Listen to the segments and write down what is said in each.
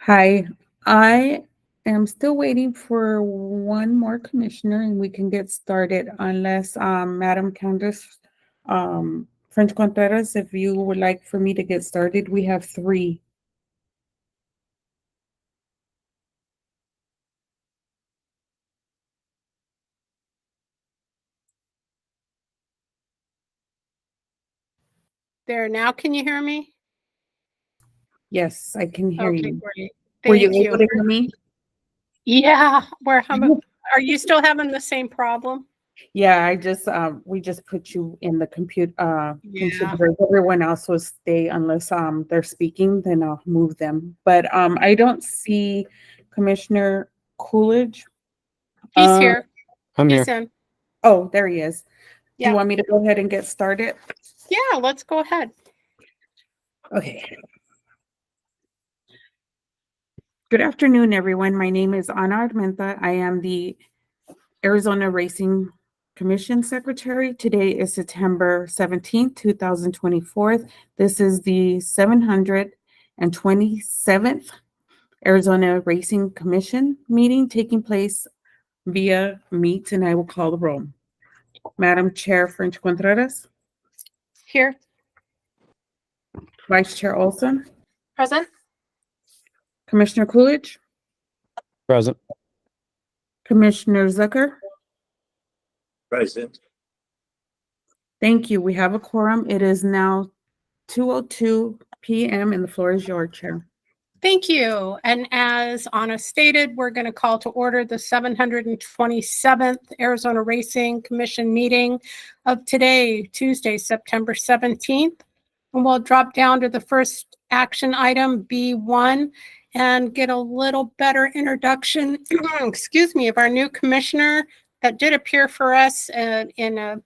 Hi, I am still waiting for one more commissioner and we can get started unless Madam Candace French Contreras, if you would like for me to get started, we have three. There, now can you hear me? Yes, I can hear Okay, you. great. Were you Thank able you. to hear me? Yeah, are you still having the same problem? Yeah, I just we just put you in the Yeah. computer. Everyone else will stay unless they're speaking, then I'll move them. But I don't see Commissioner Coolidge. He's Uh, here. I'm He's here. in. oh, there he is. Do you Yeah. want me to go ahead and get started? Yeah, let's go ahead. Okay. Good afternoon, everyone. My name is Ana Armenta. I am the Arizona Racing Commission Secretary. Today is September 17th, 2024. This is the 727th Arizona Racing Commission meeting taking place via Meet, and I will call the roll. Madam Chair French Contreras, Here. Vice Chair Olson, Present. Commissioner Coolidge, Present. Commissioner Zucker. Present. Thank you. We have a quorum. It is now 2:02 p.m. and the floor is yours, Chair. Thank you. And as Anna stated, we're going to call to order the 727th Arizona Racing Commission meeting of today, Tuesday, September 17th. And we'll drop down to the first action item, B1, and get a little better introduction, excuse me, of our new commissioner that did appear for us in a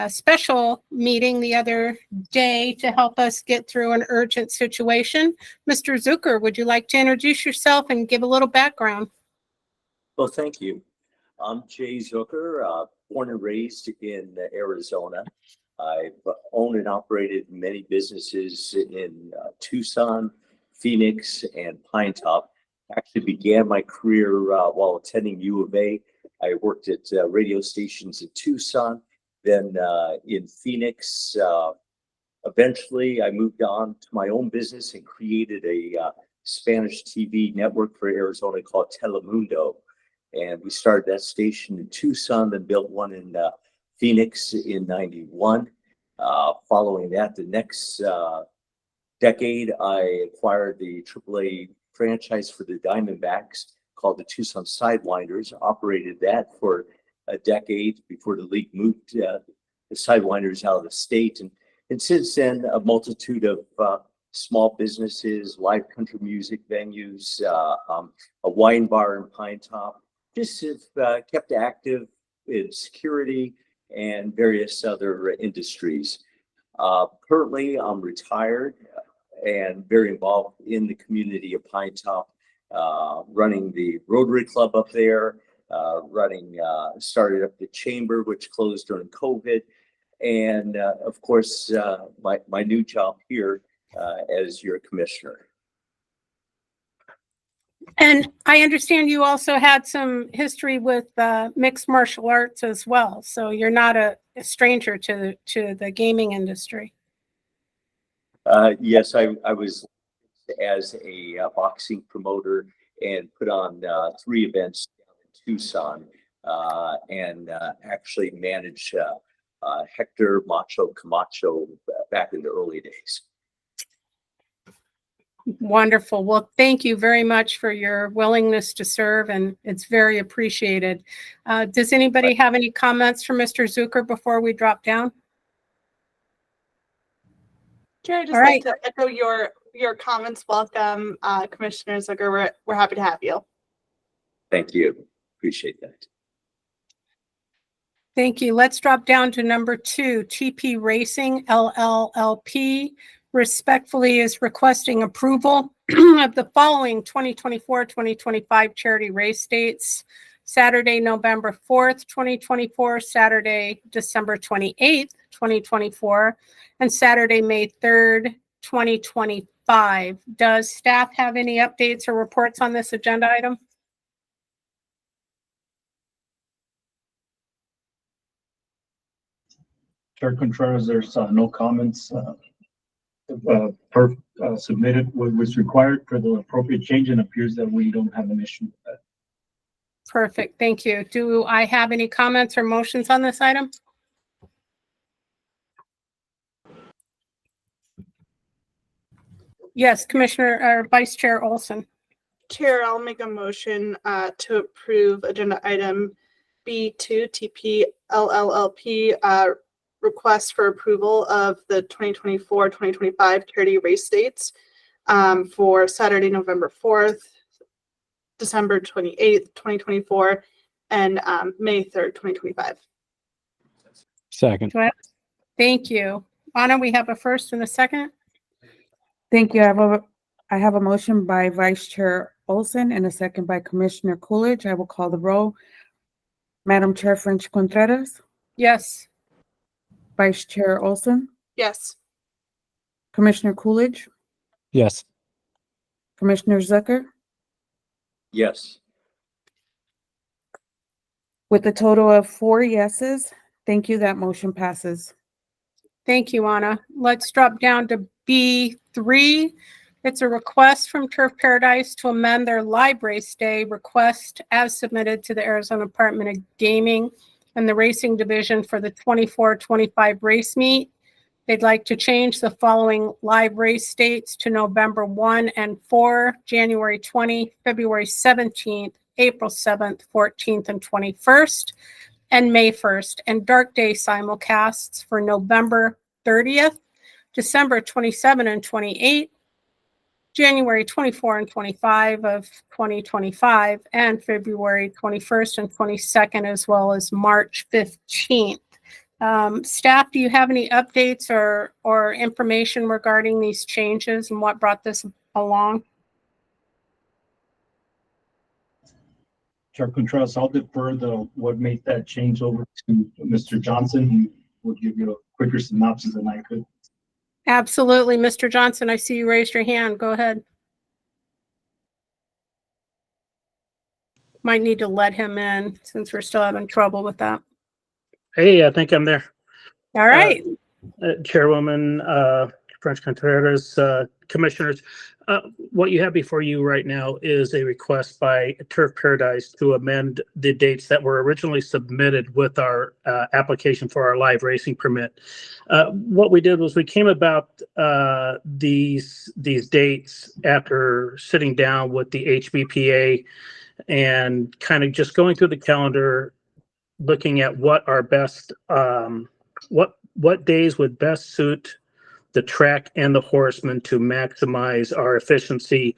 special meeting the other day to help us get through an urgent situation. Mr. Zucker, would you like to introduce yourself and give a little background? Well, thank you. I'm Jay Zucker, born and raised in Arizona. I've owned and operated many businesses in Tucson, Phoenix, and Pine Top. Actually began my career while attending U of A. I worked at radio stations in Tucson, then in Phoenix. Eventually, I moved on to my own business and created a Spanish TV network for Arizona called Telemundo. And we started that station in Tucson, then built one in Phoenix in 91. Following that, the next decade, I acquired the AAA franchise for the Diamondbacks called the Tucson Sidewinders, operated that for a decade before the league moved the Sidewinders out of the state. And since then, a multitude of small businesses, live country music venues, a wine bar in Pine Top, just have kept active in security and various other industries. Currently, I'm retired and very involved in the community of Pine Top, running the Rotary Club up there, started up the Chamber, which closed during COVID. And of course, my new job here as your commissioner. And I understand you also had some history with mixed martial arts as well. So you're not a stranger to the gaming industry. Yes, I was as a boxing promoter and put on 3 events down in Tucson and actually managed Hector Macho Camacho back in the early days. Wonderful. Well, thank you very much for your willingness to serve, and it's very appreciated. Does anybody have any comments for Mr. Zucker before we drop down? Chair, I'd just like to echo your comments. Welcome, Commissioner Zucker. We're happy to have you. Thank you. Appreciate that. Thank you. Let's drop down to number 2, TP Racing LLLP. Respectfully is requesting approval of the following 2024-2025 charity race dates: Saturday, November 4th, 2024, Saturday, December 28th, 2024, and Saturday, May 3rd, 2025. 5. Does staff have any updates or reports on this agenda item? Chair Contreras, there's no comments submitted what was required for the appropriate change, and appears that we don't have an issue with that. Perfect, thank you. Do I have any comments or motions on this item? Yes, Commissioner or Vice Chair Olson. Chair, I'll make a motion to approve agenda item B2 TP LLLP request for approval of the 2024-2025 charity race dates for Saturday, November 4th, December 28th, 2024, and May 3rd, 2025. Second. Thank you. Anna, we have a first and a second. Thank you. I have a motion by Vice Chair Olson and a second by Commissioner Coolidge. I will call the roll. Madam Chair French Contreras, Yes. Vice Chair Olson, Yes. Commissioner Coolidge, Yes. Commissioner Zucker. Yes. With a total of 4 yeses, thank you. That motion passes. Thank you, Anna. Let's drop down to B3. It's a request from Turf Paradise to amend their live race day request as submitted to the Arizona Department of Gaming and the Racing Division for the 24-25 race meet. They'd like to change the following live race dates to November 1 and 4, January 20, February 17th, April 7th, 14th, and 21st, and May 1st, and dark day simulcasts for November 30th, December 27 and 28, January 24 and 25 of 2025, and February 21st and 22nd, as well as March 15th. Staff, do you have any updates or information regarding these changes and what brought this along? Chair Contreras, I'll defer what made that change over to Mr. Johnson, who will give you a quicker synopsis than I could. Absolutely. Mr. Johnson, I see you raised your hand. Go ahead. Might need to let him in since we're still having trouble with that. Hey, I think I'm there. All right. Chairwoman French Contreras, commissioners, what you have before you right now is a request by Turf Paradise to amend the dates that were originally submitted with our application for our live racing permit. What we did was we came about these dates after sitting down with the HBPA and kind of just going through the calendar, looking at what our best, what days would best suit the track and the horsemen to maximize our efficiency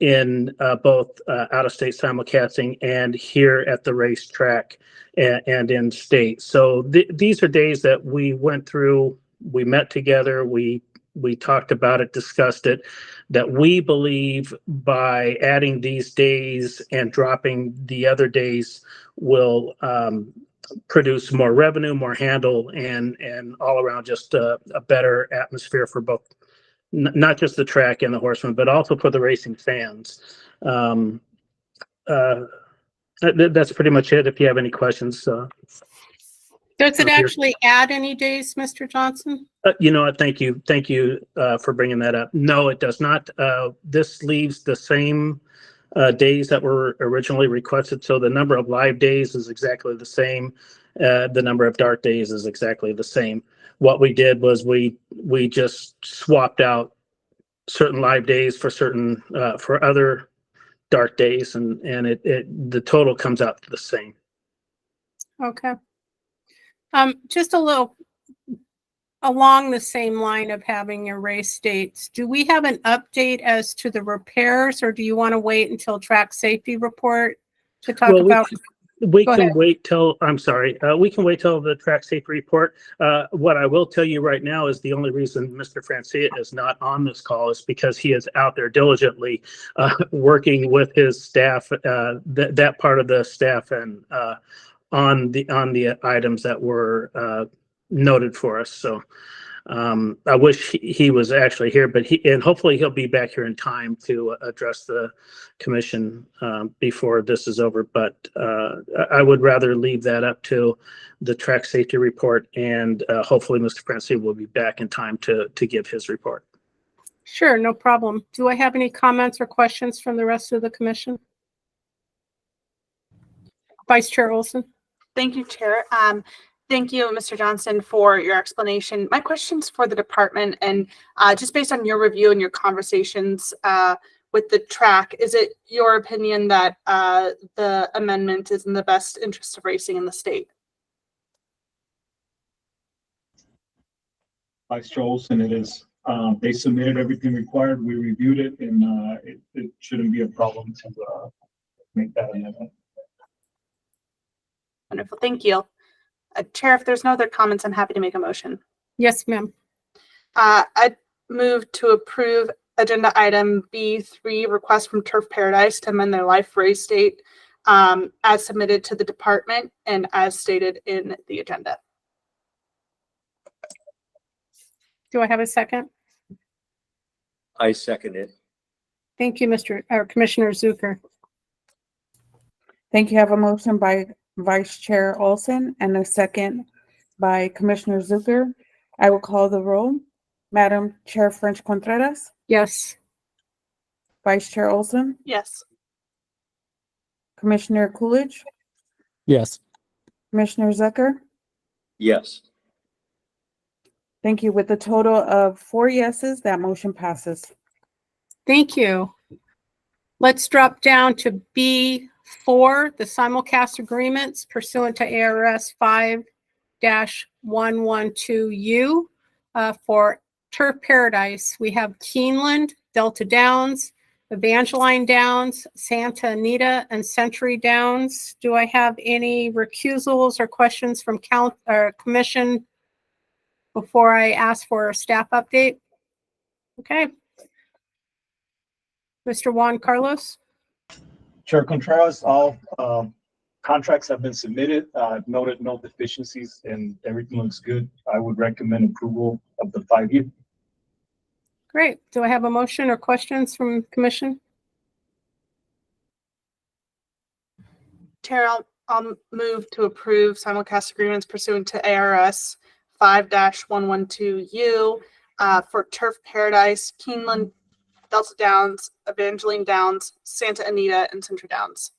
in both out-of-state simulcasting and here at the racetrack and in state. So these are days that we went through, we met together, we talked about it, discussed it, that we believe by adding these days and dropping the other days will produce more revenue, more handle, and all around just a better atmosphere for both, not just the track and the horsemen, but also for the racing fans. That's pretty much it. If you have any questions. Does it actually add any days, Mr. Johnson? You know what? Thank you for bringing that up. No, it does not. This leaves the same days that were originally requested. So the number of live days is exactly the same. The number of dark days is exactly the same. What we did was we just swapped out certain live days for certain for other dark days, and the total comes out the same. Okay. Just a little along the same line of having your race dates, do we have an update as to the repairs, or do you want to wait until track safety report to talk about? We can wait till, I'm sorry, we can wait till the track safety report. What I will tell you right now is the only reason Mr. Francia is not on this call is because he is out there diligently working with his staff, that part of the staff, and on the items that were noted for us. So I wish he was actually here, but and hopefully he'll be back here in time to address the commission before this is over. But I would rather leave that up to the track safety report, and hopefully Mr. Francis will be back in time to give his report. Sure, no problem. Do I have any comments or questions from the rest of the commission? Vice Chair Olson? Thank you, Chair. Thank you, Mr. Johnson, for your explanation. My question's for the department, and just based on your review and your conversations with the track, is it your opinion that the amendment is in the best interest of racing in the state? Vice Chair Olson, it is. They submitted everything required. We reviewed it, and it shouldn't be a problem to make that amendment. Wonderful, thank you. Chair, if there's no other comments, I'm happy to make a motion. Yes, ma'am. I move to approve agenda item B3, request from Turf Paradise to amend their life race date as submitted to the department and as stated in the agenda. Do I have a second? I second it. Thank you, Commissioner Zucker. Thank you. I have a motion by Vice Chair Olson and a second by Commissioner Zucker. I will call the roll. Madam Chair French Contreras, Yes. Vice Chair Olson, Yes. Commissioner Coolidge, Yes. Commissioner Zucker. Yes. Thank you. With a total of 4 yeses, that motion passes. Thank you. Let's drop down to B4, the simulcast agreements pursuant to ARS 5-112U for Turf Paradise. We have Keeneland, Delta Downs, Evangeline Downs, Santa Anita, and Century Downs. Do I have any recusals or questions from commission before I ask for a staff update? Okay. Mr. Juan Carlos? Chair Contreras, all contracts have been submitted. I've noted no deficiencies and everything looks good. I would recommend approval of the 5-year. Great. Do I have a motion or questions from commission? Chair, I'll move to approve simulcast agreements pursuant to ARS 5-112U for Turf Paradise, Keeneland, Delta Downs, Evangeline Downs, Santa Anita, and Century Downs.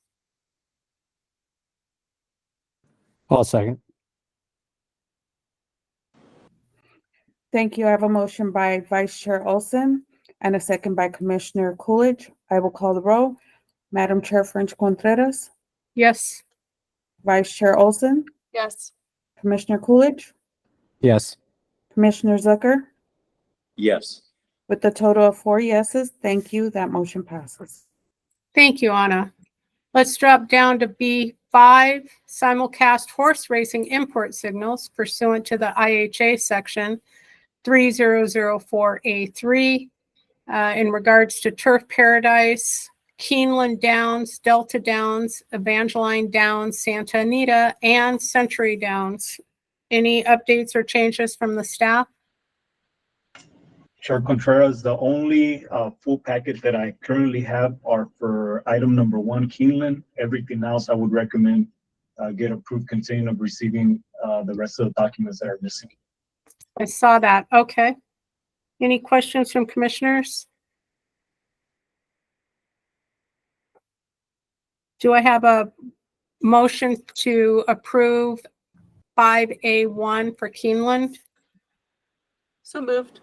I'll second. Thank you. I have a motion by Vice Chair Olson and a second by Commissioner Coolidge. I will call the roll. Madam Chair French Contreras, Yes. Vice Chair Olson, Yes. Commissioner Coolidge, Yes. Commissioner Zucker. Yes. With a total of 4 yeses, thank you. That motion passes. Thank you, Anna. Let's drop down to B5, simulcast horse racing import signals pursuant to the IHA section 3004A3 in regards to Turf Paradise, Keeneland Downs, Delta Downs, Evangeline Downs, Santa Anita, and Century Downs. Any updates or changes from the staff? Chair Contreras, the only full packet that I currently have are for item number 1, Keeneland. Everything else I would recommend get approved contingent of receiving the rest of the documents that are missing. I saw that. Okay. Any questions from commissioners? Do I have a motion to approve 5A1 for Keeneland? So moved.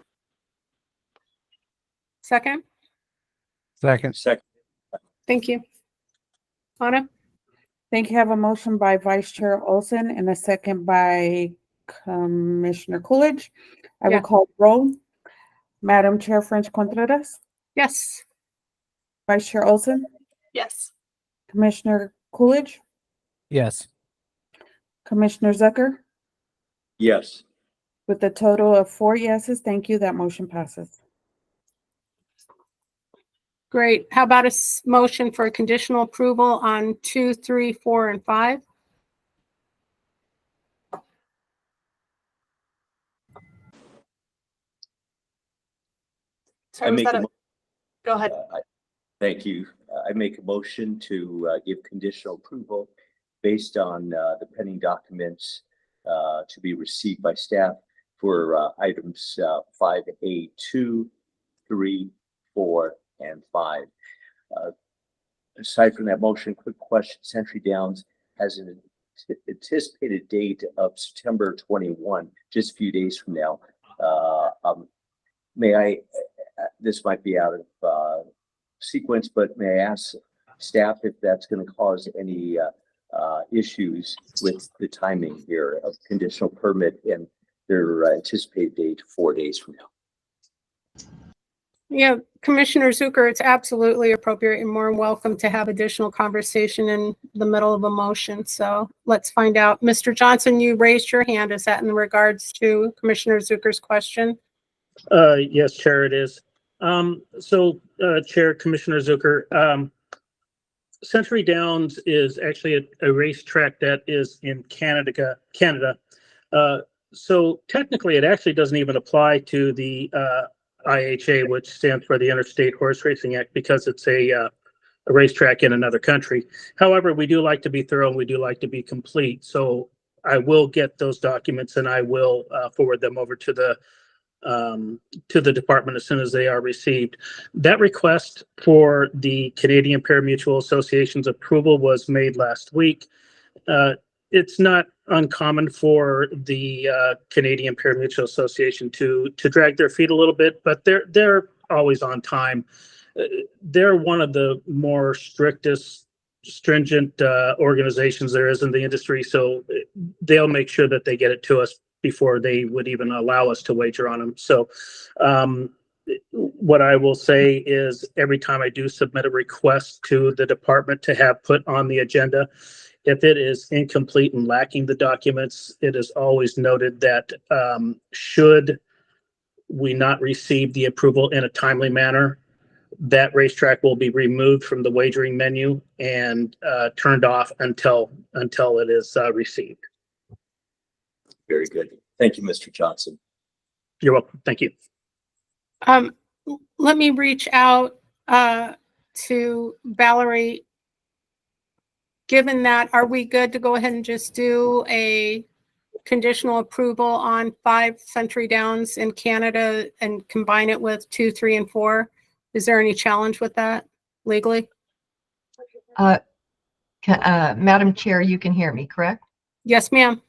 Second? Second. Second. Thank you. Anna? Thank you. I have a motion by Vice Chair Olson and a second by Commissioner Coolidge. I will Yeah. call the roll. Madam Chair French Contreras, Yes. Vice Chair Olson, Yes. Commissioner Coolidge, Yes. Commissioner Zucker. Yes. With a total of 4 yeses, thank you. That motion passes. Great. How about a motion for conditional approval on 2, 3, 4, and 5? Sorry, was that go ahead. Thank you. I make a motion to give conditional approval based on the pending documents to be received by staff for items 5A, 2, 3, 4, and 5. Aside from that motion, quick question. Century Downs has an anticipated date of September 21, just a few days from now. May I, this might be out of sequence, but may I ask staff if that's going to cause any issues with the timing here of conditional permit and their anticipated date 4 days from now? Yeah, Commissioner Zucker, it's absolutely appropriate and more welcome to have additional conversation in the middle of a motion. So let's find out. Mr. Johnson, you raised your hand. Is that in regards to Commissioner Zucker's question? Yes, Chair, it is. Chair, Commissioner Zucker, Century Downs is actually a racetrack that is in Canada. So technically, it actually doesn't even apply to the IHA, which stands for the Interstate Horse Racing Act, because it's a racetrack in another country. However, we do like to be thorough and we do like to be complete. So I will get those documents and I will forward them over to the department as soon as they are received. That request for the Canadian Parimutuel Association's approval was made last week. It's not uncommon for the Canadian Parimutuel Association to drag their feet a little bit, but they're always on time. They're one of the more stringent organizations there is in the industry, so they'll make sure that they get it to us before they would even allow us to wager on them. So what I will say is every time I do submit a request to the department to have put on the agenda, if it is incomplete and lacking the documents, it is always noted that should we not receive the approval in a timely manner, that racetrack will be removed from the wagering menu and turned off until it is received. Very good. Thank you, Mr. Johnson. You're welcome. Thank you. Let me reach out to Valerie. Given that, are we good to go ahead and just do a conditional approval on 5 Century Downs in Canada and combine it with 2, 3, and 4? Is there any challenge with that legally? Madam Chair, you can hear me, correct? Yes, ma'am.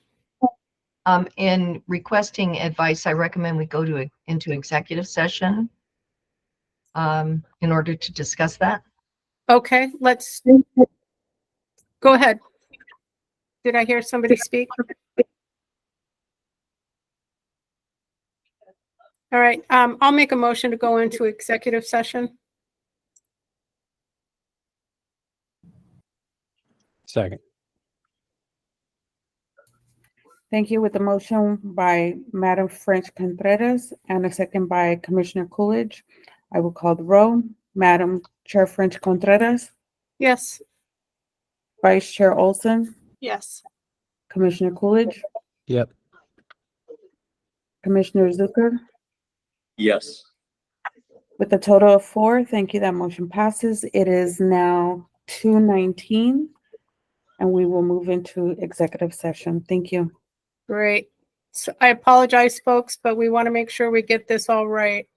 In requesting advice, I recommend we go into executive session in order to discuss that. Okay, let's go ahead. Did I hear somebody speak? All right, I'll make a motion to go into executive session. Second. Thank you. With the motion by Madam French Contreras and a second by Commissioner Coolidge, I will call the roll. Madam Chair French Contreras, Yes. Vice Chair Olson, Yes. Commissioner Coolidge, Yep. Commissioner Zucker. Yes. With a total of 4, thank you. That motion passes. It is now 2:19, and we will move into executive session. Thank you. Great. So I apologize, folks, but we want to make sure we get this all right.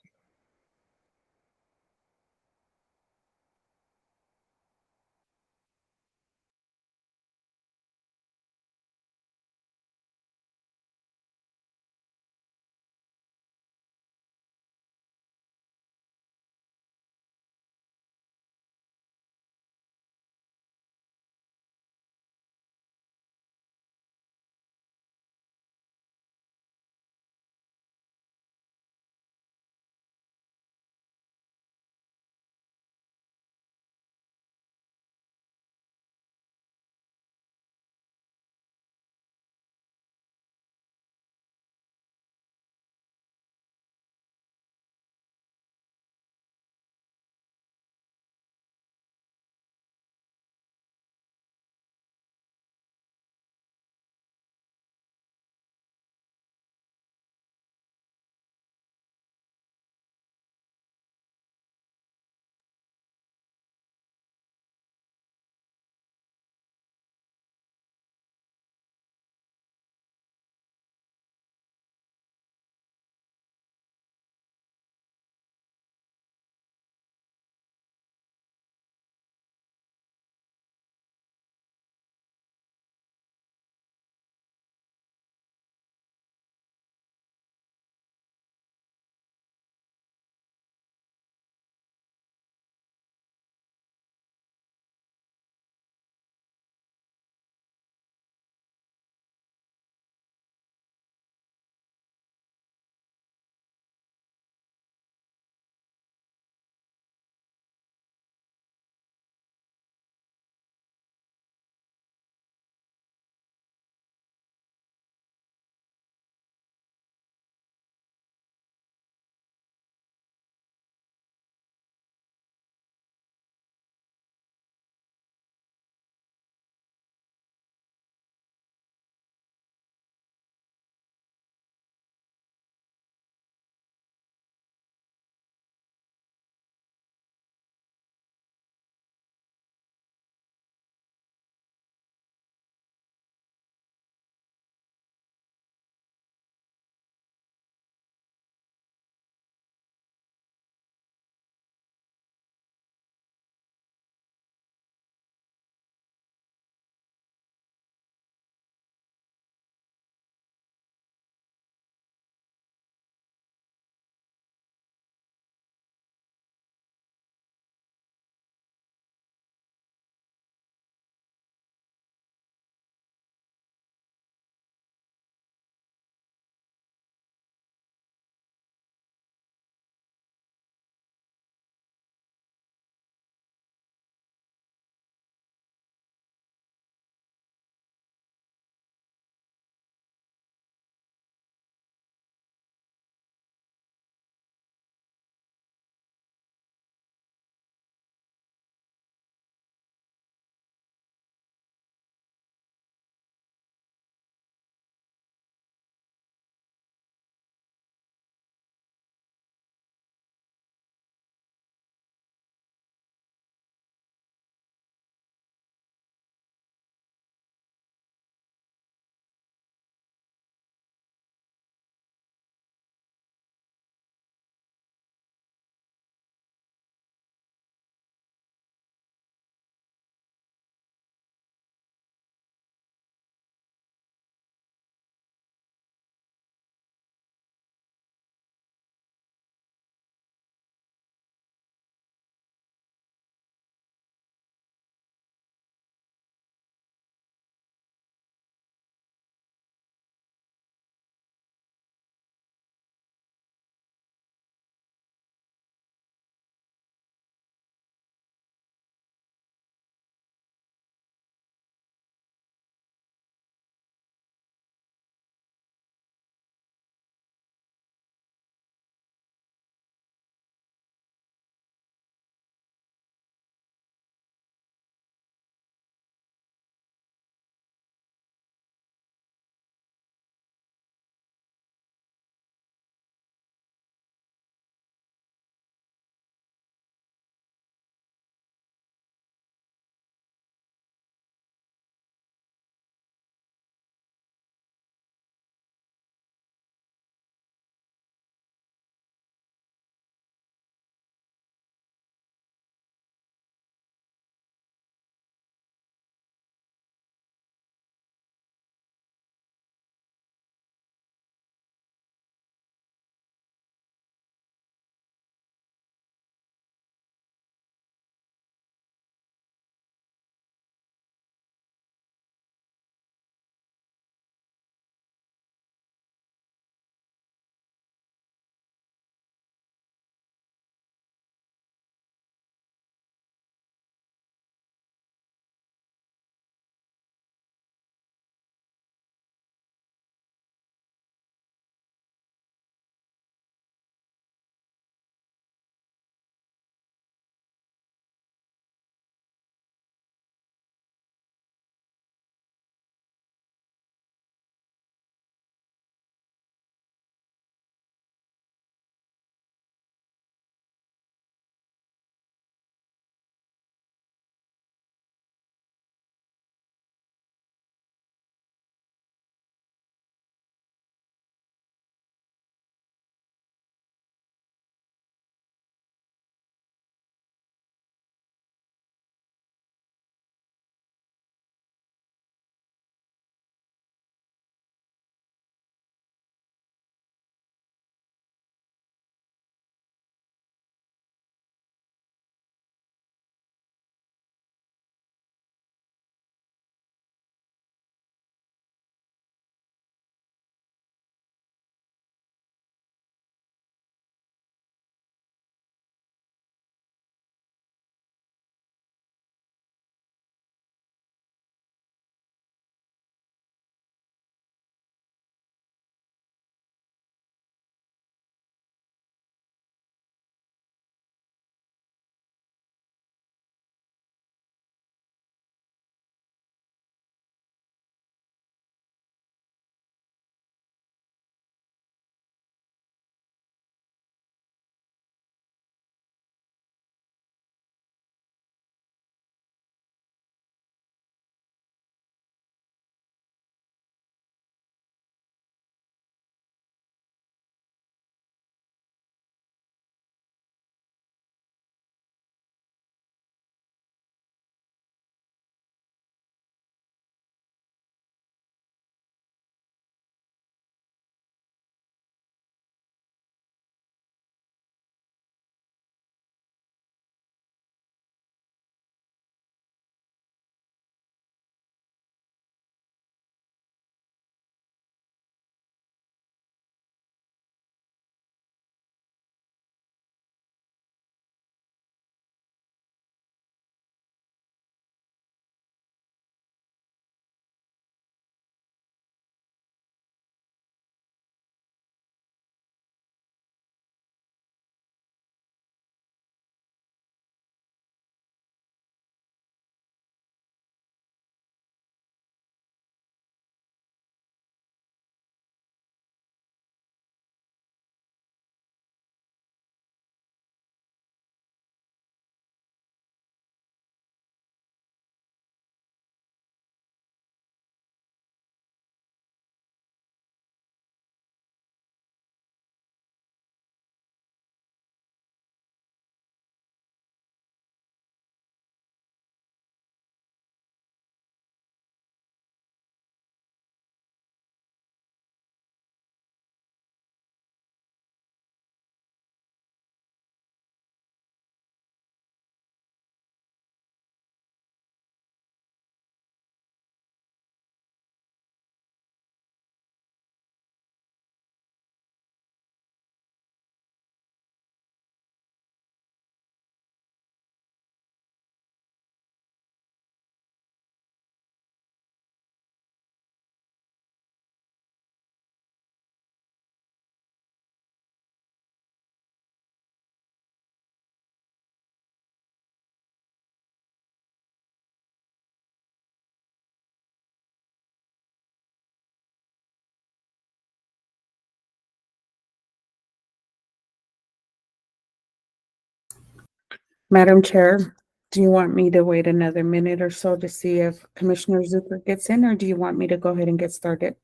Madam Chair, do you want me to wait another minute or so to see if Commissioner Zucker gets in, or do you want me to go ahead and get started?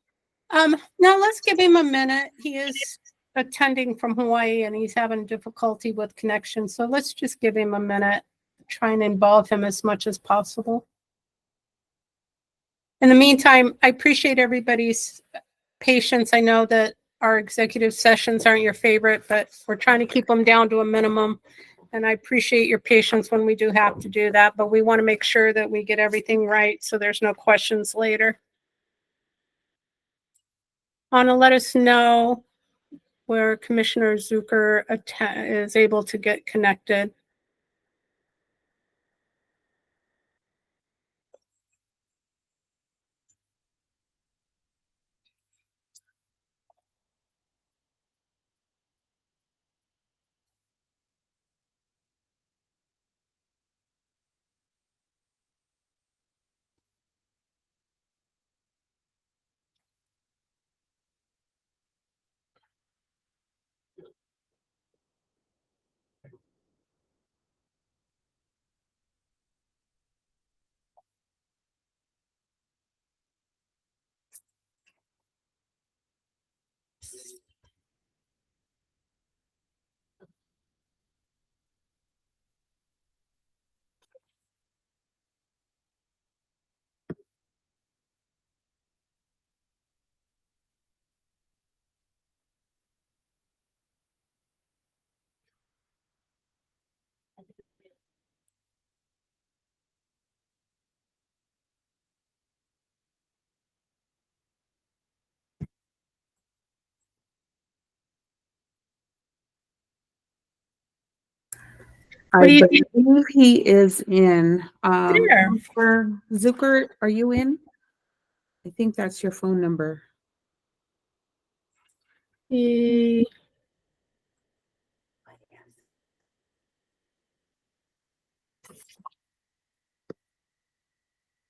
No, let's give him a minute. He is attending from Hawaii and he's having difficulty with connection. So let's just give him a minute, try and involve him as much as possible. In the meantime, I appreciate everybody's patience. I know that our executive sessions aren't your favorite, but we're trying to keep them down to a minimum. And I appreciate your patience when we do have to do that, but we want to make sure that we get everything right so there's no questions later. Anna, let us know where Commissioner Zucker is able to get connected. What do I you think? believe he is in. There. For Zucker, are you in? I think that's your phone number. Do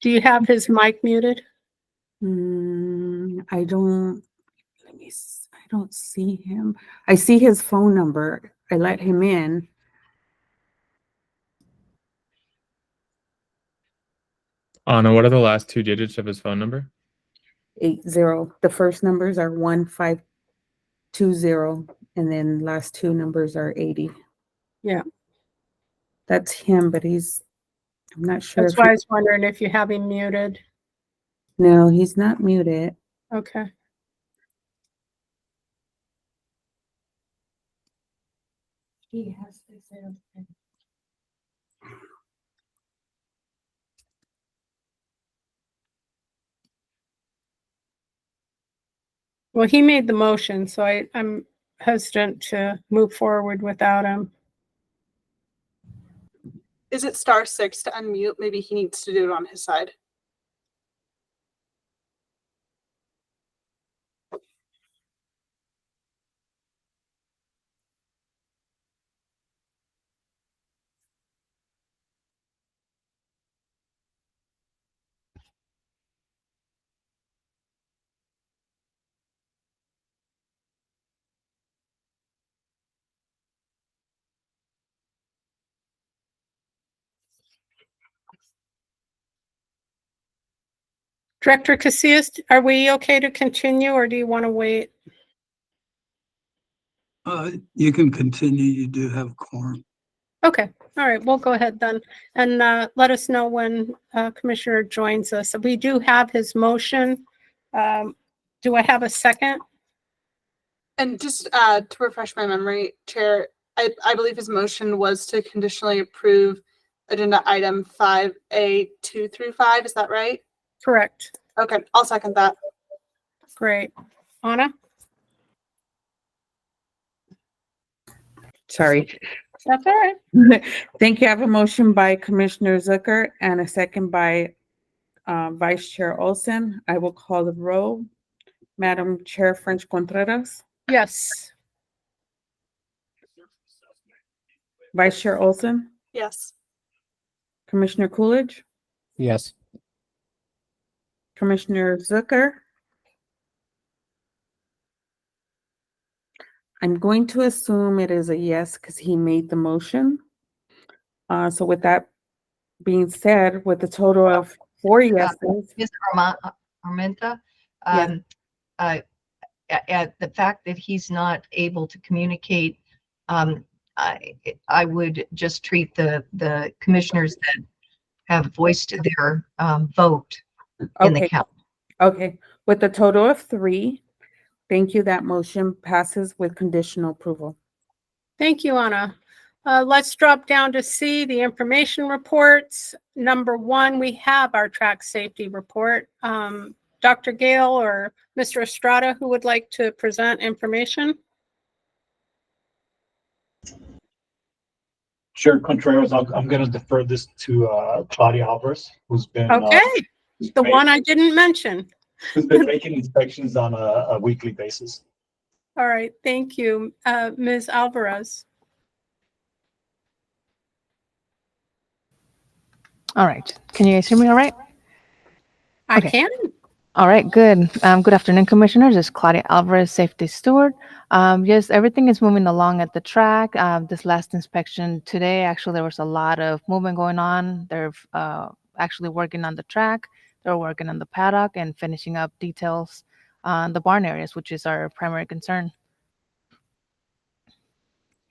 you have his mic muted? I don't, I don't see him. I see his phone number. I let him in. Anna, what are the last two digits of his phone number? 80. The first numbers are 1520, and then last two numbers are 80. Yeah. That's him, but I'm not sure That's if why I was wondering if you have him muted. no, he's not muted. Okay. He has this. Well, he made the motion, so I'm hesitant to move forward without him. Is it *6 to unmute? Maybe he needs to do it on his side. Director Casillas, are we okay to continue or do you want to wait? You can continue. You do have quorum. Okay. All right. We'll go ahead then. And let us know when Commissioner joins us. We do have his motion. Do I have a second? And just to refresh my memory, Chair, I believe his motion was to conditionally approve agenda item 5A 2 through 5. Is that right? Correct. Okay, I'll second that. Great. Anna? Sorry. That's all right. Thank you. I have a motion by Commissioner Zucker and a second by Vice Chair Olson. I will call the roll. Madam Chair French Contreras, Yes. Vice Chair Olson, Yes. Commissioner Coolidge, Yes. Commissioner Zucker. I'm going to assume it is a yes because he made the motion. So with that being said, with a total of 4 yeses, Ms. Armenta, Yes. at the fact that he's not able to communicate, I would just treat the commissioners that have voiced their vote in the okay, count. okay. With a total of 3, thank you. That motion passes with conditional approval. Thank you, Anna. Let's drop down to C, the information reports. Number 1, we have our track safety report. Dr. Gale or Mr. Estrada, who would like to present information? Chair Contreras, I'm gonna defer this to Claudia Alvarez, who's been Okay, who's the ma- one I didn't mention. who's been making inspections on a weekly basis. All right, thank you. Ms. Alvarez. All right. Can you guys hear me all right? I Okay. can. All right, good. Good afternoon, commissioners. It's Claudia Alvarez, safety steward. Yes, everything is moving along at the track. This last inspection today, actually, there was a lot of movement going on. They're actually working on the track. They're working on the paddock and finishing up details on the barn areas, which is our primary concern.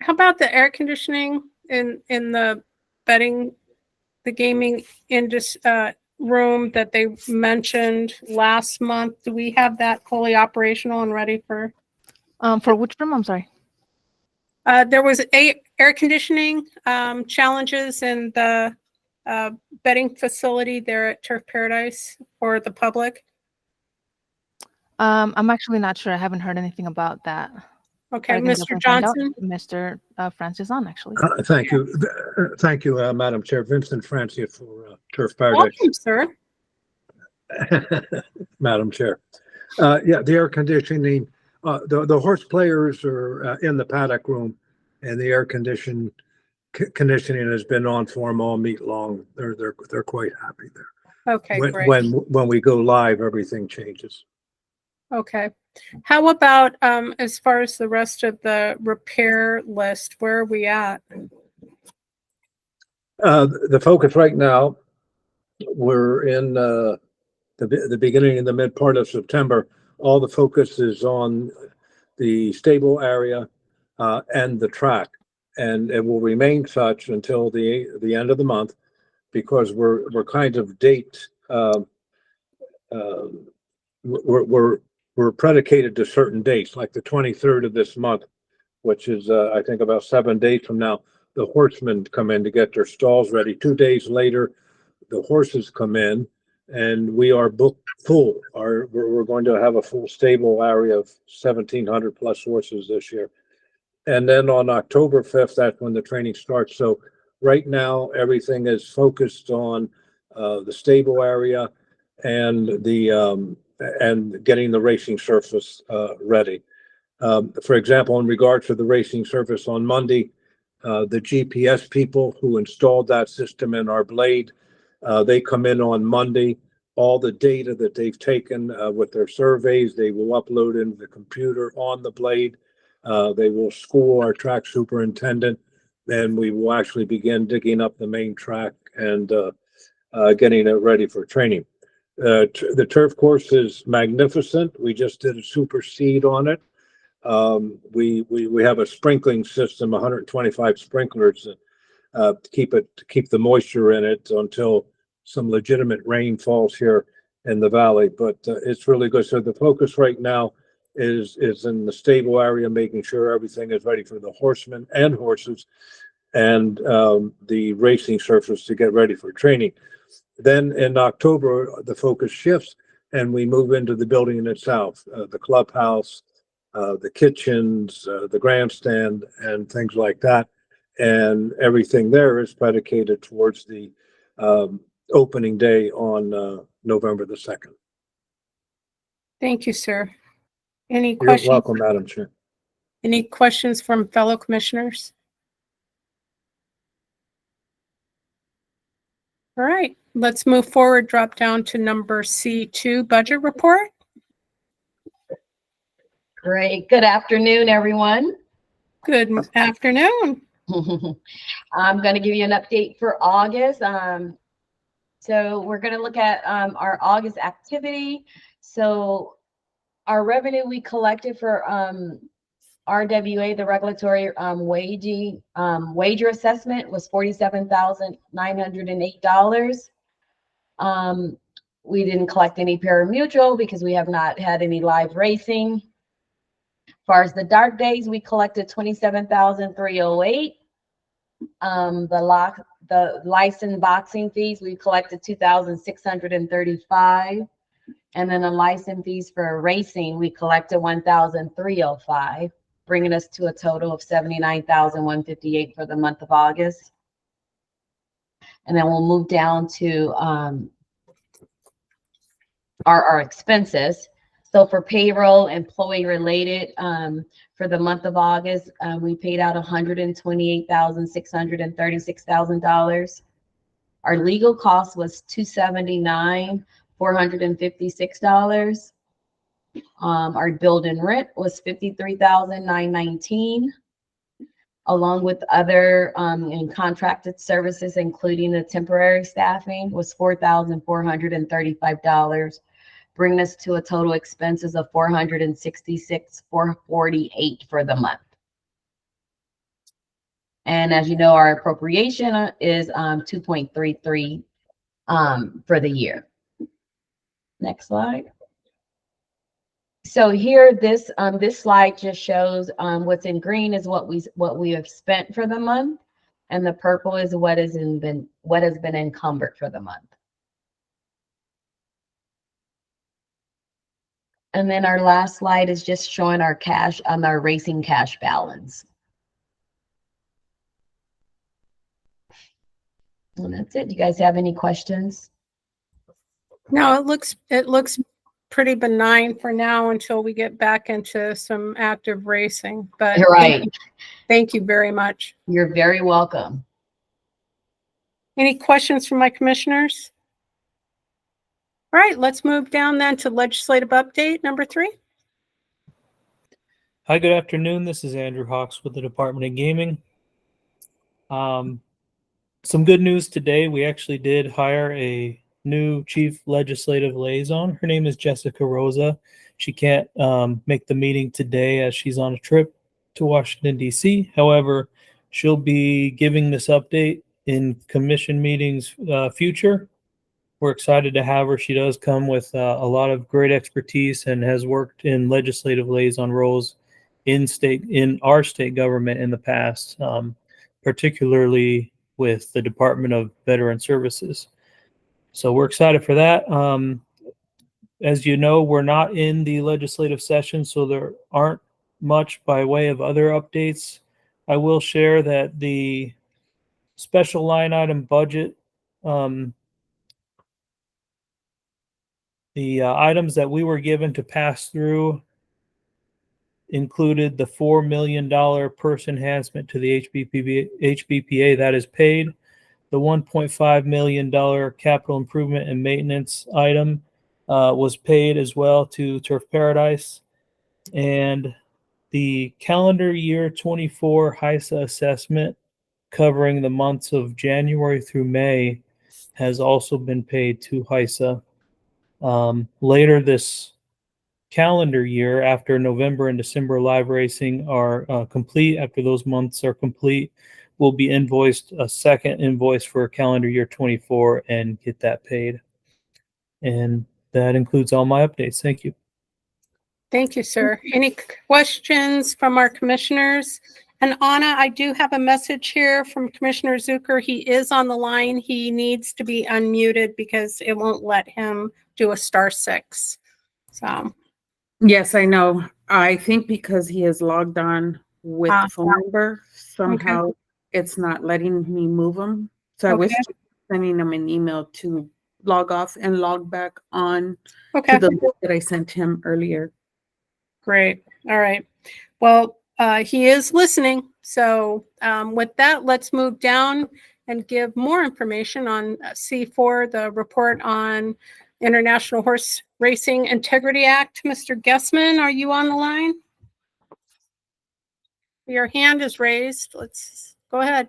How about the air conditioning in the the gaming room that they mentioned last month? Do we have that fully operational and ready for? For which room? I'm sorry. There was air conditioning challenges in the betting facility there at Turf Paradise for the public. I'm actually not sure. I haven't heard anything about that. Okay, I can Mr. definitely find out. Johnson. Mr. Francis on, actually. Thank you. Thank you, Madam Chair. Vincent Francia for Turf Paradise. Welcome, sir. Madam Chair. Yeah, the air conditioning, the horse players are in the paddock room, and the air conditioning has been on for them all meet long. They're quite happy there. Okay, great. When we go live, everything changes. Okay. How about as far as the rest of the repair list, where are we at? The focus right now, we're in the beginning and the mid part of September. All the focus is on the stable area and the track, and it will remain such until the end of the month, because we're kind of date we're predicated to certain dates, like the 23rd of this month, which is I think about 7 days from now. The horsemen come in to get their stalls ready. 2 days later, the horses come in, and we are booked full. We're going to have a full stable area of 1,700 plus horses this year. And then on October 5th, that's when the training starts. So right now, everything is focused on the stable area and getting the racing surface ready. For example, in regard to the racing surface on Monday, the GPS people who installed that system in our blade, they come in on Monday. All the data that they've taken with their surveys, they will upload into the computer on the blade. They will school our track superintendent, and we will actually begin digging up the main track and getting it ready for training. The turf course is magnificent. We just did a super seed on it. We have a sprinkling system, 125 sprinklers to keep the moisture in it until some legitimate rain falls here in the valley. But it's really good. So the focus right now is in the stable area, making sure everything is ready for the horsemen and horses, and the racing surface to get ready for training. Then in October, the focus shifts and we move into the building in itself, the clubhouse, the kitchens, the grandstand, and things like that. And everything there is predicated towards the opening day on November the 2nd. Thank you, sir. Any You're questions? welcome, Madam Chair. Any questions from fellow commissioners? All right, let's move forward, drop down to number C2, budget report. Great. Good afternoon, everyone. Good afternoon. I'm going to give you an update for August. So we're going to look at our August activity. So our revenue we collected for RWA, the regulatory wager assessment, was $47,908. We didn't collect any pari-mutuel because we have not had any live racing. As far as the dark days, we collected $27,308. The license boxing fees, we collected $2,635. And then the license fees for racing, we collected $1,305, bringing us to a total of $79,158 for the month of August. And then we'll move down to our expenses. So for payroll, employee related, for the month of August, we paid out $128,636,000. Our legal cost was $279,456. Our building rent was $53,919, along with other and contracted services, including the temporary staffing, was $4,435, bringing us to a total expenses of $466,448 for the month. And as you know, our appropriation is 2.33 for the year. Next slide. So here, this slide just shows what's in green is what we have spent for the month, and the purple is what has been encumbered for the month. And then our last slide is just showing our cash our racing cash balance. And that's it. Do you guys have any questions? No, it looks pretty benign for now until we get back into some active racing. But You're right. Thank you very much. You're very welcome. Any questions from my commissioners? All right, let's move down then to legislative update number 3. Hi, good afternoon. This is Andrew Hawks with the Department of Gaming. Some good news today. We actually did hire a new chief legislative liaison. Her name is Jessica Rosa. She can't make the meeting today as she's on a trip to Washington, D.C. However, she'll be giving this update in commission meetings future. We're excited to have her. She does come with a lot of great expertise and has worked in legislative liaison roles in our state government in the past, particularly with the Department of Veteran Services. So we're excited for that. As you know, we're not in the legislative session, so there aren't much by way of other updates. I will share that the special line item budget, the items that we were given to pass through included the $4 million purse enhancement to the HBPA that is paid, the $1.5 million capital improvement and maintenance item was paid as well to Turf Paradise, and the calendar year 24 HISA assessment covering the months of January through May has also been paid to HISA. Later this calendar year, after November and December live racing are complete, after those months are complete, we'll be invoiced a second invoice for calendar year 24 and get that paid. And that includes all my updates. Thank you. Thank you, sir. Any questions from our commissioners? And Anna, I do have a message here from Commissioner Zucker. He is on the line. He needs to be unmuted because it won't let him do a *6. So. Yes, I know. I think because he is logged on with the phone number, somehow it's not letting me move him. So I was sending him an email to log off and log back on to the link that I sent him earlier. Great. All right. Well, he is listening. So with that, let's move down and give more information on C4, the report on International Horse Racing Integrity Act. Mr. Guessman, are you on the line? Your hand is raised. Let's Go ahead.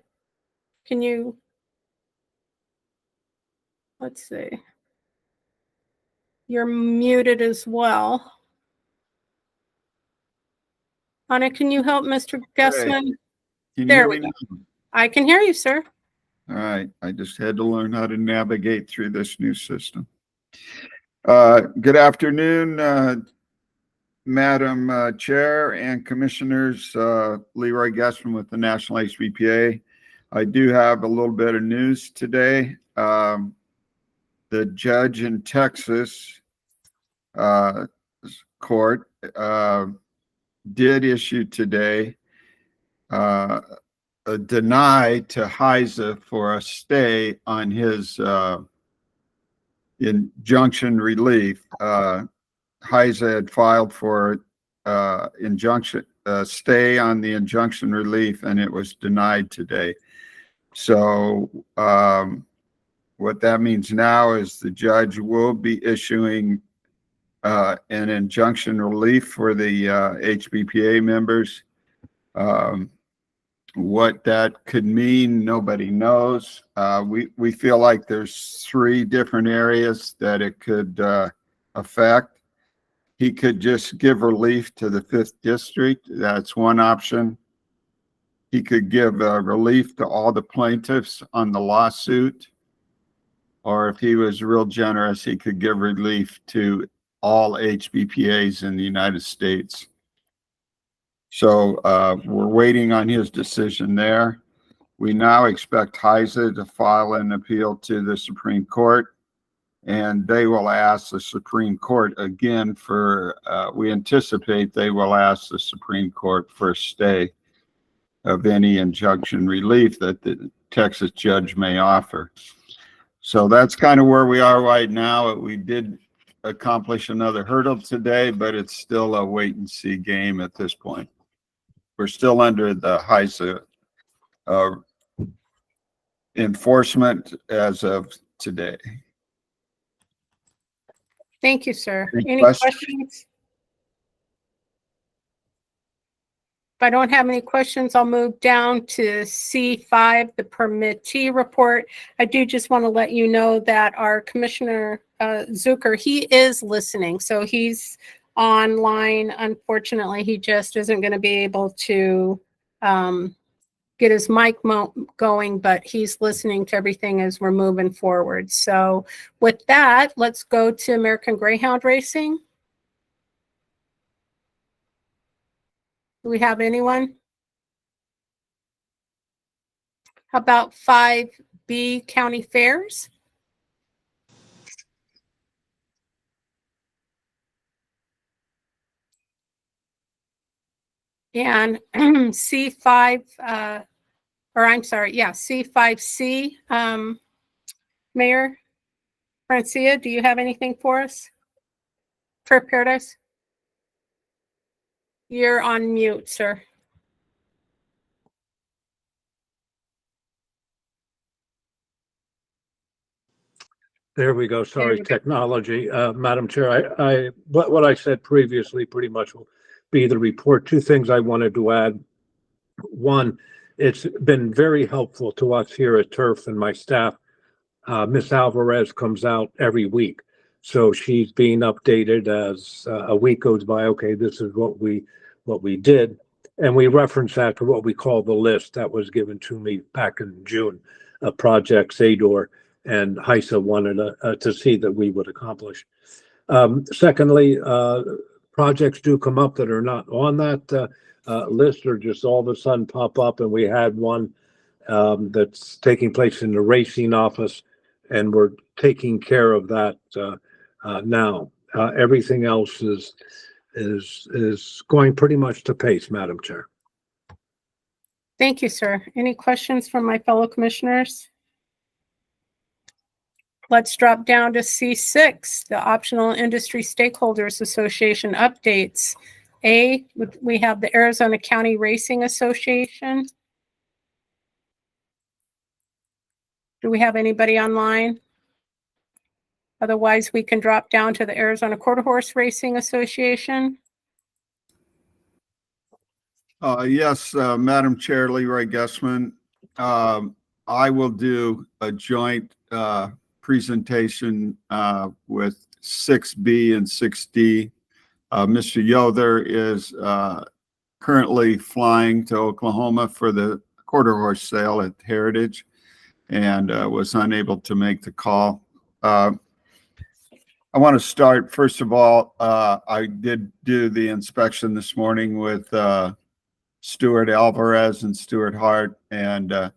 Can you? Let's see. You're muted as well. Anna, can you help Mr. Guessman? Can you There hear we me go. now? I can hear you, sir. All right, I just had to learn how to navigate through this new system. Good afternoon, Madam Chair and Commissioners. Leroy Guessman with the National HBPA. I do have a little bit of news today. The judge in Texas court did issue today a deny to Heise for a stay on his injunction relief. Heise had filed for injunction stay on the injunction relief, and it was denied today. So what that means now is the judge will be issuing an injunction relief for the HBPA members. What that could mean, nobody knows. We feel like there's 3 different areas that it could affect. He could just give relief to the 5th district. That's one option. He could give relief to all the plaintiffs on the lawsuit. Or if he was real generous, he could give relief to all HBPAs in the United States. So we're waiting on his decision there. We now expect Heise to file an appeal to the Supreme Court, and they will ask the Supreme Court again for, we anticipate they will ask the Supreme Court for a stay of any injunction relief that the Texas judge may offer. So that's kind of where we are right now. We did accomplish another hurdle today, but it's still a wait and see game at this point. We're still under the Heise enforcement as of today. Thank you, sir. Any Any questions? questions? If I don't have any questions, I'll move down to C5, the permittee report. I do just want to let you know that our Commissioner Zucker, he is listening. So he's online. Unfortunately, he just isn't going to be able to get his mic going, but he's listening to everything as we're moving forward. So with that, let's go to American Greyhound Racing. Do we have anyone? How about 5B County Fairs? And C5, C5C, Mayor Francia, do you have anything for us? For Paradise? You're on mute, sir. There we go. Sorry, There we go. technology. Madam Chair, what I said previously pretty much will be the report. 2 things I wanted to add. One, it's been very helpful to us here at Turf and my staff. Miss Alvarez comes out every week. So she's being updated as a week goes by. Okay, this is what we did. And we reference that to what we call the list that was given to me back in June, Project Sador, and Heise wanted to see that we would accomplish. Secondly, projects do come up that are not on that list or just all of a sudden pop up. And we had one that's taking place in the racing office, and we're taking care of that now. Everything else is going pretty much to pace, Madam Chair. Thank you, sir. Any questions from my fellow commissioners? Let's drop down to C6, the Optional Industry Stakeholders Association updates. We have the Arizona County Racing Association. Do we have anybody online? Otherwise, we can drop down to the Arizona Quarter Horse Racing Association. Yes, Madam Chair, Leroy Guessman. I will do a joint presentation with 6B and 6D. Mr. Yoder is currently flying to Oklahoma for the quarter horse sale at Heritage and was unable to make the call. I want to start, first of all, I did do the inspection this morning with Stuart Alvarez and Stuart Hart, and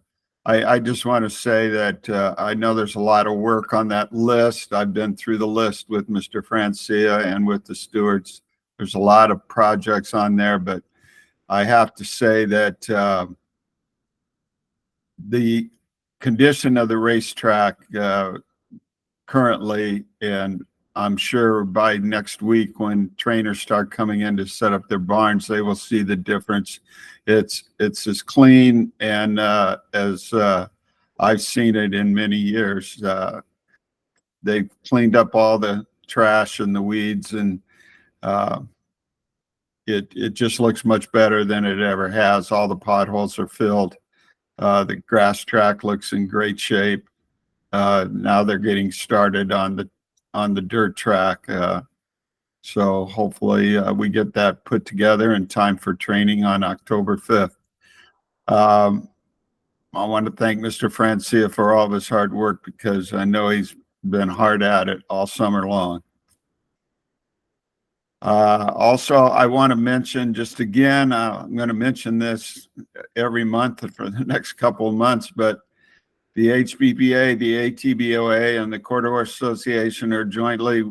I just want to say that I know there's a lot of work on that list. I've been through the list with Mr. Francia and with the Stewarts. There's a lot of projects on there, but I have to say that the condition of the racetrack currently, and I'm sure by next week when trainers start coming in to set up their barns, they will see the difference. It's as clean and as I've seen it in many years. They've cleaned up all the trash and the weeds, and it just looks much better than it ever has. All the potholes are filled. The grass track looks in great shape. Now they're getting started on the dirt track. So hopefully we get that put together in time for training on October 5th. I want to thank Mr. Francia for all of his hard work because I know he's been hard at it all summer long. Also, I want to mention just again, I'm going to mention this every month for the next couple of months, but the HBPA, the ATBOA, and the Quarter Horse Association are jointly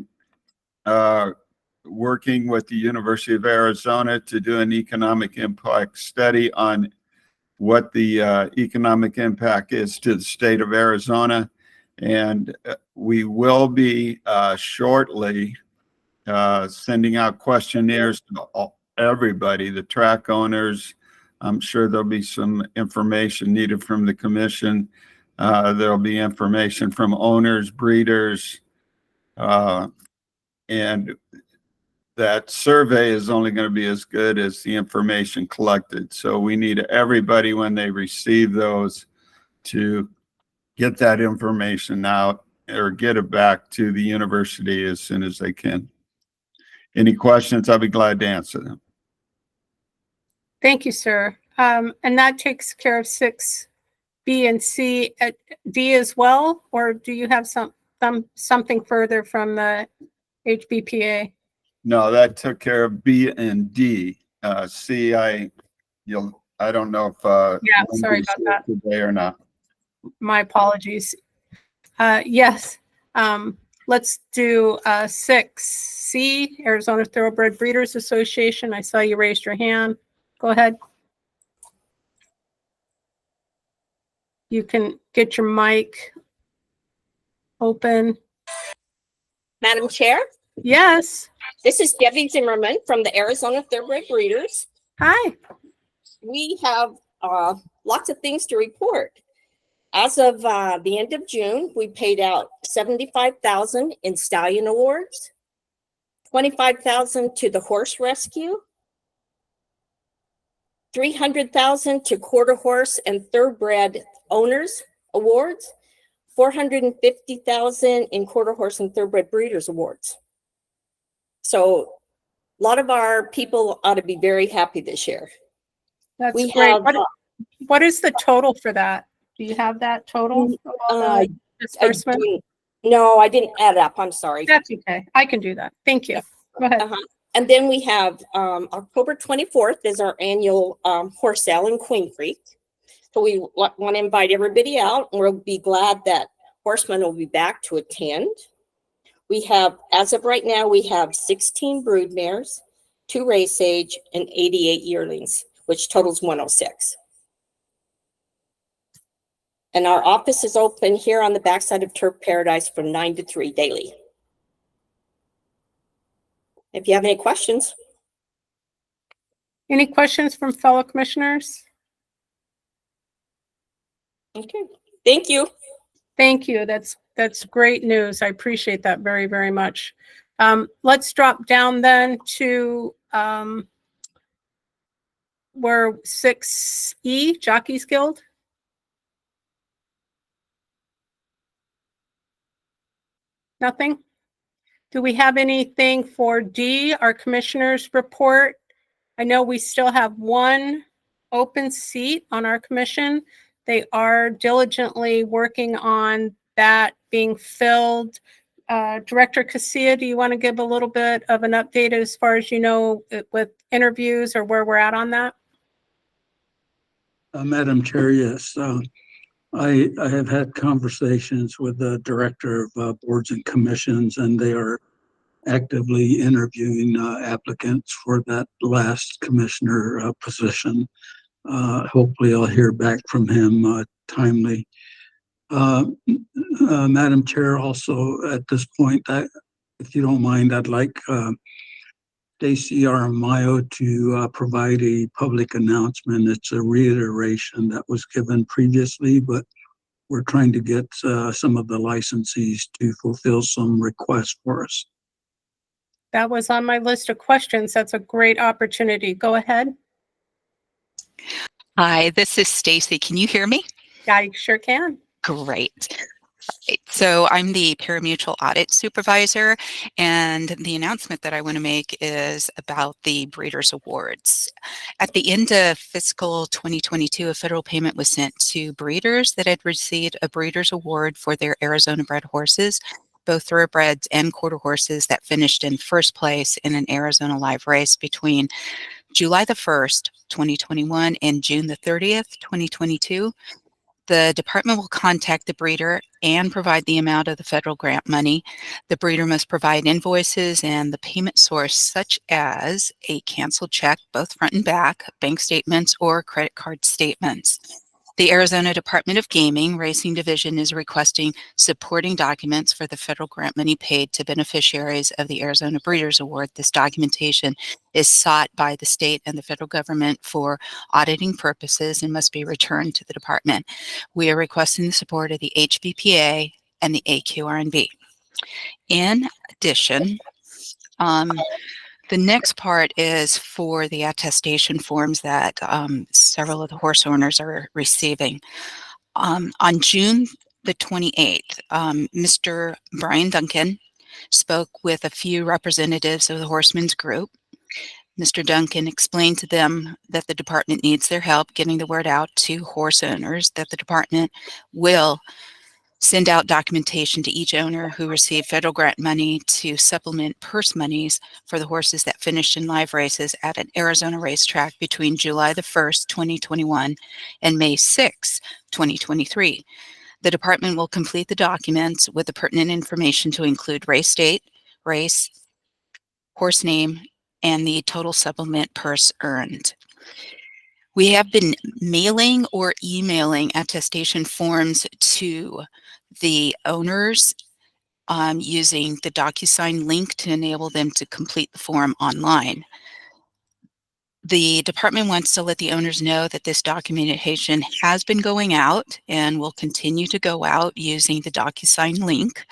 working with the University of Arizona to do an economic impact study on what the economic impact is to the state of Arizona. And we will be shortly sending out questionnaires to everybody, the track owners. I'm sure there'll be some information needed from the commission. There'll be information from owners, breeders, and that survey is only going to be as good as the information collected. So we need everybody, when they receive those, to get that information out or get it back to the university as soon as they can. Any questions? I'll be glad to answer them. Thank you, sir. And that takes care of 6 B and C, D as well, or do you have something further from the HBPA? No, that took care of B and D. C, I don't know if Yeah, sorry about that. today or not. My apologies. Yes, let's do 6C, Arizona Thoroughbred Breeders Association. I saw you raised your hand. Go ahead. You can get your mic open. Madam Chair, Yes. this is Debbie Zimmerman from the Arizona Thoroughbred Breeders. Hi. We have lots of things to report. As of the end of June, we paid out $75,000 in stallion awards, $25,000 to the horse rescue, $300,000 to quarter horse and thoroughbred owners awards, $450,000 in quarter horse and thoroughbred breeders awards. So a lot of our people ought to be very happy this year. That's We great. have, What is the total for that? Do you have that total? of all the I disbursement? no, I didn't add up. I'm sorry. That's okay. I can do that. Thank you. Go ahead. And then we have October 24th is our annual horse sale in Queen Creek. So we want to invite everybody out, and we'll be glad that horsemen will be back to attend. We have, as of right now, we have 16 brood mares, 2 race age, and 88 yearlings, which totals 106. And our office is open here on the backside of Turf Paradise from 9 to 3 daily. If you have any questions. Any questions from fellow commissioners? Okay, thank you. Thank you. That's great news. I appreciate that very, very much. Let's drop down then to where 6E, Jockeys Guild. Nothing? Do we have anything for D, our commissioners report? I know we still have one open seat on our commission. They are diligently working on that being filled. Director Casilla, do you want to give a little bit of an update as far as you know with interviews or where we're at on that? Madam Chair, yes. I have had conversations with the Director of Boards and Commissions, and they are actively interviewing applicants for that last commissioner position. Hopefully I'll hear back from him timely. Madam Chair, also at this point, if you don't mind, I'd like Stacy Aramayo to provide a public announcement. It's a reiteration that was given previously, but we're trying to get some of the licensees to fulfill some requests for us. That was on my list of questions. That's a great opportunity. Go ahead. Hi, this is Stacy. Can you hear me? I sure can. Great. Right. So I'm the parimutuel audit supervisor, and the announcement that I want to make is about the Breeders' Awards. At the end of fiscal 2022, a federal payment was sent to breeders that had received a Breeders' Award for their Arizona bred horses, both thoroughbreds and quarter horses that finished in first place in an Arizona live race between July the 1st, 2021 and June the 30th, 2022. The department will contact the breeder and provide the amount of the federal grant money. The breeder must provide invoices and the payment source, such as a canceled check, both front and back, bank statements, or credit card statements. The Arizona Department of Gaming Racing Division is requesting supporting documents for the federal grant money paid to beneficiaries of the Arizona Breeders' Award. This documentation is sought by the state and the federal government for auditing purposes and must be returned to the department. We are requesting the support of the HVPA and the AQRNB. In addition, the next part is for the attestation forms that several of the horse owners are receiving. On June the 28th, Mr. Brian Duncan spoke with a few representatives of the Horsemen's Group. Mr. Duncan explained to them that the department needs their help getting the word out to horse owners, that the department will send out documentation to each owner who received federal grant money to supplement purse monies for the horses that finished in live races at an Arizona racetrack between July the 1st, 2021 and May 6, 2023. The department will complete the documents with the pertinent information to include race date, race, horse name, and the total supplement purse earned. We have been mailing or emailing attestation forms to the owners using the DocuSign link to enable them to complete the form online. The department wants to let the owners know that this documentation has been going out and will continue to go out using the DocuSign link.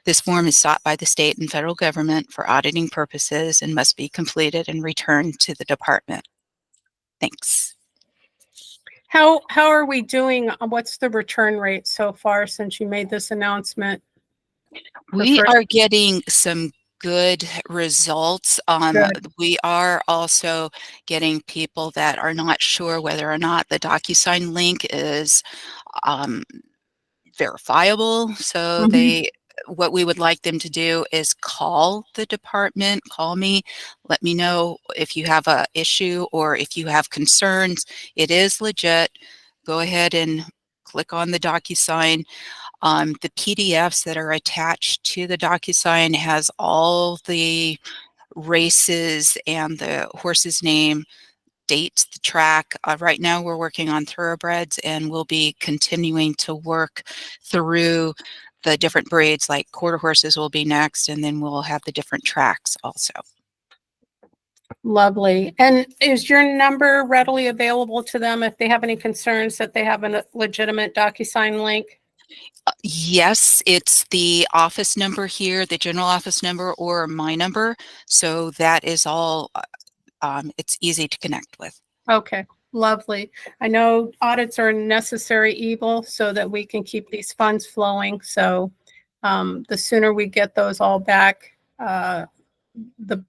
This form is sought by the state and federal government for auditing purposes and must be completed and returned to the department. Thanks. How are we doing? What's the return rate so far since you made this announcement? We are getting some good results. We are also getting people that are not sure whether or not the DocuSign link is verifiable. So what we would like them to do is call the department, call me, let me know if you have an issue or if you have concerns. It is legit. Go ahead and click on the DocuSign. The PDFs that are attached to the DocuSign has all the races and the horse's name, dates, the track. Right now we're working on thoroughbreds, and we'll be continuing to work through the different breeds, like quarter horses will be next, and then we'll have the different tracks also. Lovely. And is your number readily available to them if they have any concerns that they have a legitimate DocuSign link? Yes, it's the office number here, the general office number, or my number. So that is all, it's easy to connect with. Okay, lovely. I know audits are a necessary evil so that we can keep these funds flowing. So The sooner we get those all back, the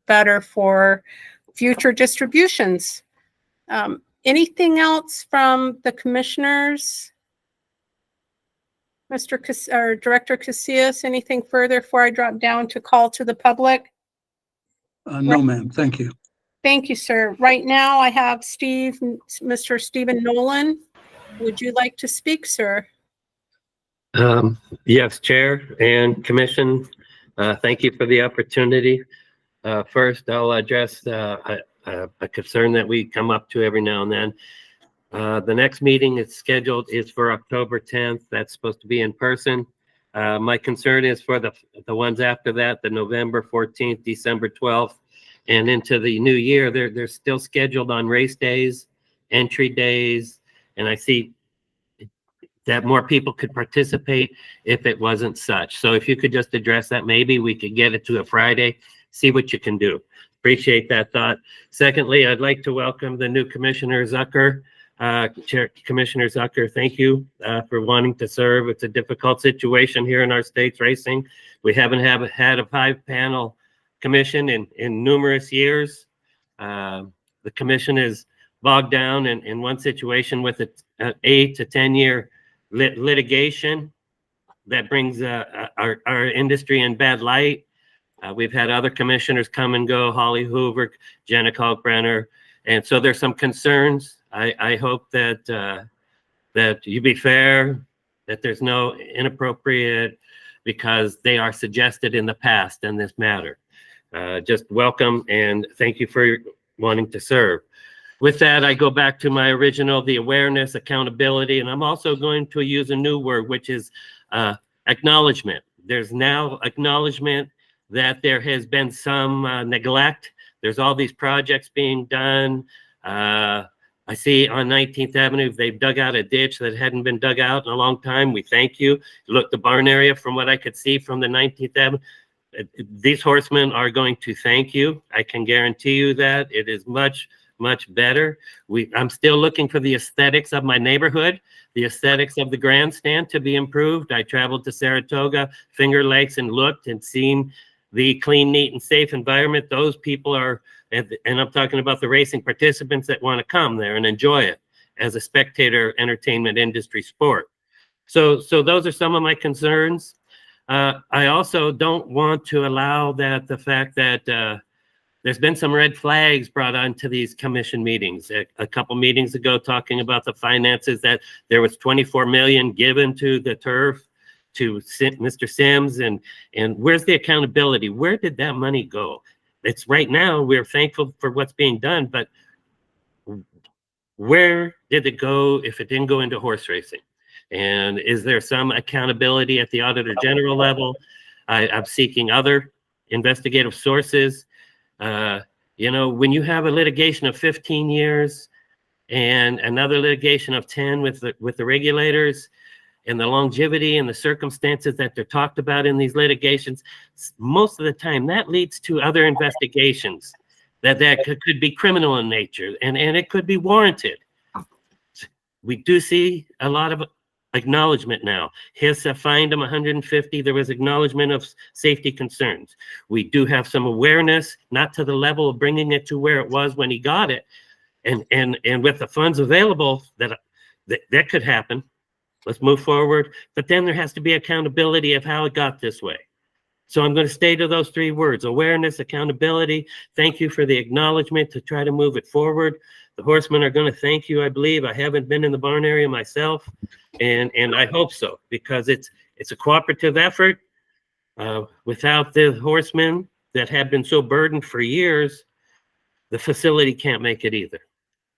better for future distributions. Anything else from the commissioners? Or Director Casillas, anything further before I drop down to call to the public? No, ma'am. Thank you. Thank you, sir. Right now I have Mr. Stephen Nolan. Would you like to speak, sir? Yes, Chair and Commission, thank you for the opportunity. First, I'll address a concern that we come up to every now and then. The next meeting is scheduled for October 10th. That's supposed to be in person. My concern is for the ones after that, the November 14th, December 12th, and into the new year. They're still scheduled on race days, entry days, and I see that more people could participate if it wasn't such. So if you could just address that, maybe we could get it to a Friday, see what you can do. Appreciate that thought. Secondly, I'd like to welcome the new Commissioner Zucker. Commissioner Zucker, thank you for wanting to serve. It's a difficult situation here in our state's racing. We haven't had a 5-panel commission in numerous years. The commission is bogged down in one situation with an 8 to 10 year litigation that brings our industry in bad light. We've had other commissioners come and go, Holly Hoover, Jenna Kalkbrenner, and so there's some concerns. I hope that you be fair, that there's no inappropriate, because they are suggested in the past in this matter. Just welcome and thank you for wanting to serve. With that, I go back to my original, the awareness, accountability, and I'm also going to use a new word, which is acknowledgement. There's now acknowledgement that there has been some neglect. There's all these projects being done. I see on 19th Avenue, they've dug out a ditch that hadn't been dug out in a long time. We thank you. Look, the barn area, from what I could see from the 19th Avenue, these horsemen are going to thank you. I can guarantee you that. It is much better. I'm still looking for the aesthetics of my neighborhood, the aesthetics of the grandstand to be improved. I traveled to Saratoga, Finger Lakes, and looked and seen the clean, neat, and safe environment. Those people are, and I'm talking about the racing participants that want to come there and enjoy it as a spectator entertainment industry sport. So those are some of my concerns. I also don't want to allow that the fact that there's been some red flags brought onto these commission meetings. A couple meetings ago, talking about the finances, that there was 24 million given to the turf, to Mr. Sims, and where's the accountability? Where did that money go? It's right now, we're thankful for what's being done, but where did it go if it didn't go into horse racing? And is there some accountability at the Auditor General level? I'm seeking other investigative sources. You know, when you have a litigation of 15 years and another litigation of 10 with the regulators, and the longevity and the circumstances that they're talked about in these litigations, most of the time that leads to other investigations that could be criminal in nature, and it could be warranted. We do see a lot of acknowledgement now. HISA fined him 150. There was acknowledgement of safety concerns. We do have some awareness, not to the level of bringing it to where it was when he got it, and with the funds available, that could happen. Let's move forward. But then there has to be accountability of how it got this way. So I'm going to stay to those 3 words: awareness, accountability. Thank you for the acknowledgement to try to move it forward. The horsemen are going to thank you, I believe. I haven't been in the barn area myself, and I hope so, because it's a cooperative effort. Without the horsemen that have been so burdened for years, the facility can't make it either.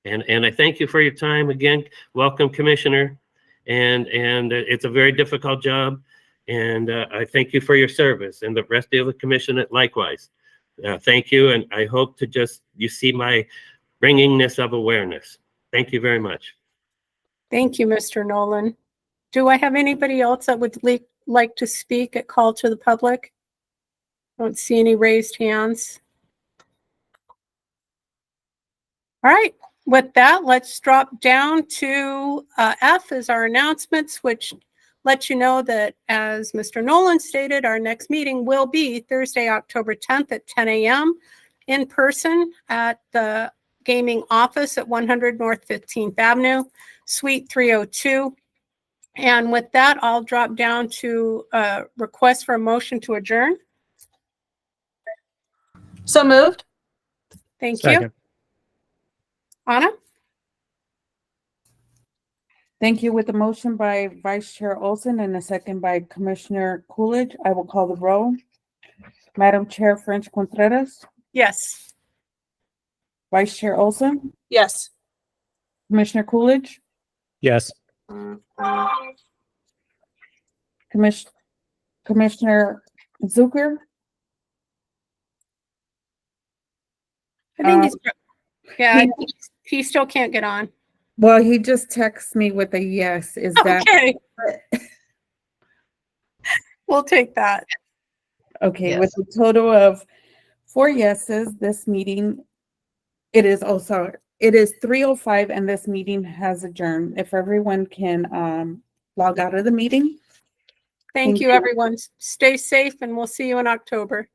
And I thank you for your time. Again, welcome, Commissioner. And it's a very difficult job, and I thank you for your service, and the rest of the commission likewise. Thank you, and I hope to you see my bringing this of awareness. Thank you very much. Thank you, Mr. Nolan. Do I have anybody else that would like to speak at call to the public? I don't see any raised hands. All right. With that, let's drop down to F as our announcements, which let you know that, as Mr. Nolan stated, our next meeting will be Thursday, October 10th at 10 a.m. in person at the gaming office at 100 North 15th Avenue, Suite 302. And with that, I'll drop down to request for a motion to adjourn. So moved. Thank you. Second. Anna? Thank you. With the motion by Vice Chair Olson and a second by Commissioner Coolidge, I will call the roll. Madam Chair French Contreras, Yes. Vice Chair Olson, Yes. Commissioner Coolidge, Yes. Commissioner Zucker, I think Uh, yeah, he- he still can't get on. well, he just texts me with a yes. Is that Okay. We'll take that. okay? With a total of 4 yeses, this meeting, it is 3:05 and this meeting has adjourned. If everyone can log out of the meeting. Thank you, everyone. Stay safe and we'll see you in October.